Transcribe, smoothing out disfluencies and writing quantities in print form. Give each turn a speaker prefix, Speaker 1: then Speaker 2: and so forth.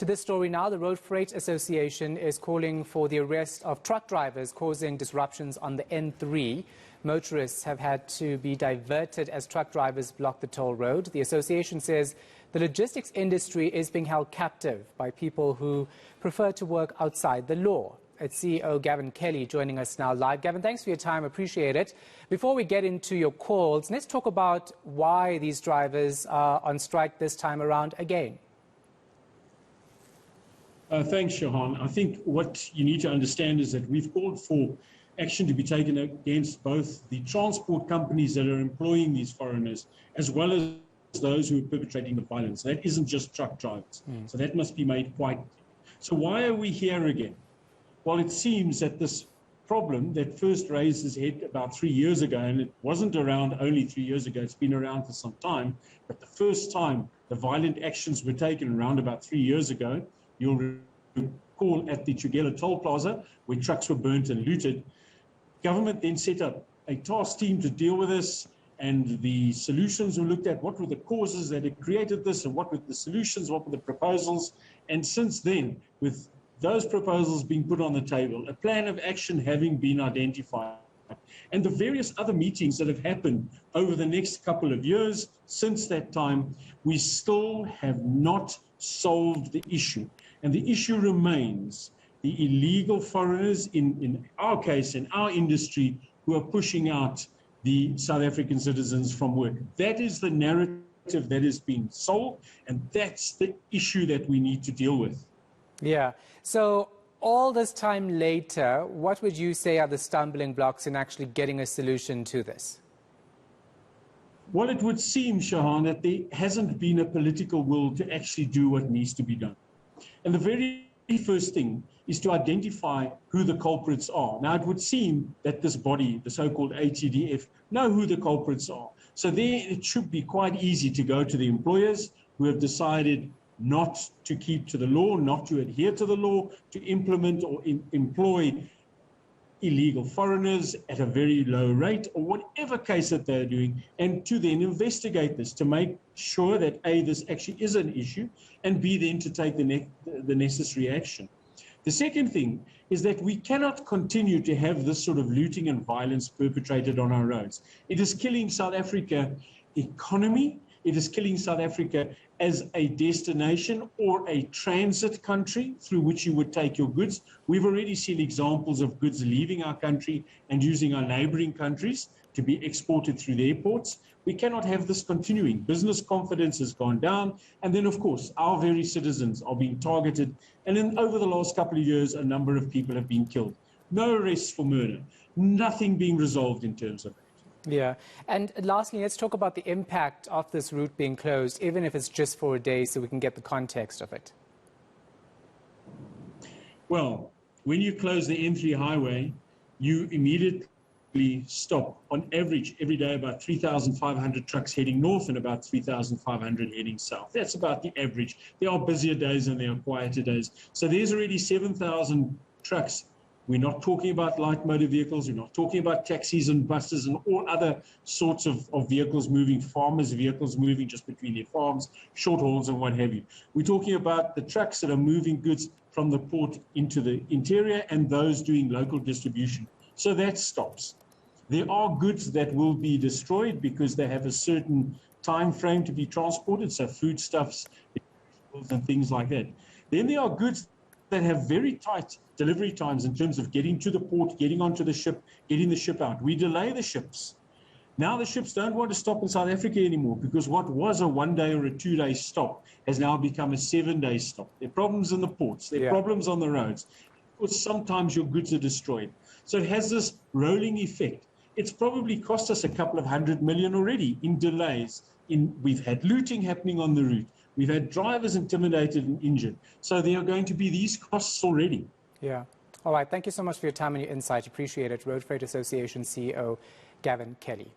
Speaker 1: To this story now, the Road Freight Association is calling for the arrest of truck drivers causing disruptions on the N3. Motorists have had to be diverted as truck drivers block the toll road. The association says the logistics industry is being held captive by people who prefer to work outside the law. It's CEO Gavin Kelly joining us now live. Gavin, thanks for your time. Appreciate it. Before we get into your calls, let's talk about why these drivers are on strike this time around again.
Speaker 2: Thanks, Shahan. I think what you need to understand is that we've called for action to be taken against both the transport companies that are employing these foreigners, as well as those who are perpetrating the violence. That isn't just truck drivers. So that must be made quite clear. So why are we here again? Well, it seems that this problem that first raised its head about 3 years ago, and it wasn't around only 3 years ago, it's been around for some time, but the first time the violent actions were taken around about 3 years ago, you'll recall at the Tugela toll plaza where trucks were burnt and looted. Government then set up a task team to deal with this, and the solutions were looked at. What were the causes that had created this, and what were the solutions, what were the proposals? And since then, with those proposals being put on the table, a plan of action having been identified, and the various other meetings that have happened over the next couple of years since that time, we still have not solved the issue. And the issue remains the illegal foreigners, in our case, in our industry, who are pushing out the South African citizens from work. That is the narrative that has been sold, and that's the issue that we need to deal with.
Speaker 1: Yeah. So all this time later, what would you say are the stumbling blocks in actually getting a solution to this?
Speaker 2: Well, it would seem, Shahan, that there hasn't been a political will to actually do what needs to be done. And the very first thing is to identify who the culprits are. Now, it would seem that this body, the so-called ATDF, know who the culprits are. So there it should be quite easy to go to the employers who have decided not to keep to the law, not to adhere to the law, to implement or employ illegal foreigners at a very low rate, or whatever case that they're doing, and to then investigate this to make sure that A, this actually is an issue, and B, then to take the necessary action. The second thing is that we cannot continue to have this sort of looting and violence perpetrated on our roads. It is killing South Africa economy. It is killing South Africa as a destination or a transit country through which you would take your goods. We've already seen examples of goods leaving our country and using our neighboring countries to be exported through the airports. We cannot have this continuing. Business confidence has gone down. And then, of course, our very citizens are being targeted. And then over the last couple of years, a number of people have been killed. No arrests for murder. Nothing being resolved in terms of it.
Speaker 1: Yeah. And lastly, let's talk about the impact of this route being closed, even if it's just for a day, so we can get the context of it.
Speaker 2: Well, when you close the N3 highway, you immediately stop, on average, every day about 3,500 trucks heading north and about 3,500 heading south. That's about the average. There are busier days and there are quieter days. So there's already 7,000 trucks. We're not talking about light motor vehicles. We're not talking about taxis and buses and all other sorts of vehicles moving, farmers' vehicles moving just between their farms, short hauls and what have you. We're talking about the trucks that are moving goods from the port into the interior and those doing local distribution. So that stops. There are goods that will be destroyed because they have a certain time frame to be transported, so foodstuffs and things like that. Then there are goods that have very tight delivery times in terms of getting to the port, getting onto the ship, getting the ship out. We delay the ships. Now the ships don't want to stop in South Africa anymore because what was a 1 day or a 2 day stop has now become a 7 day stop. There are problems in the ports. There are problems on the roads. Because sometimes your goods are destroyed. So it has this rolling effect. It's probably cost us a couple of $100 million already in delays. We've had looting happening on the route. We've had drivers intimidated and injured. So there are going to be these costs already.
Speaker 1: Yeah. All right. Thank you so much for your time and your insight. Appreciate it. Road Freight Association CEO Gavin Kelly.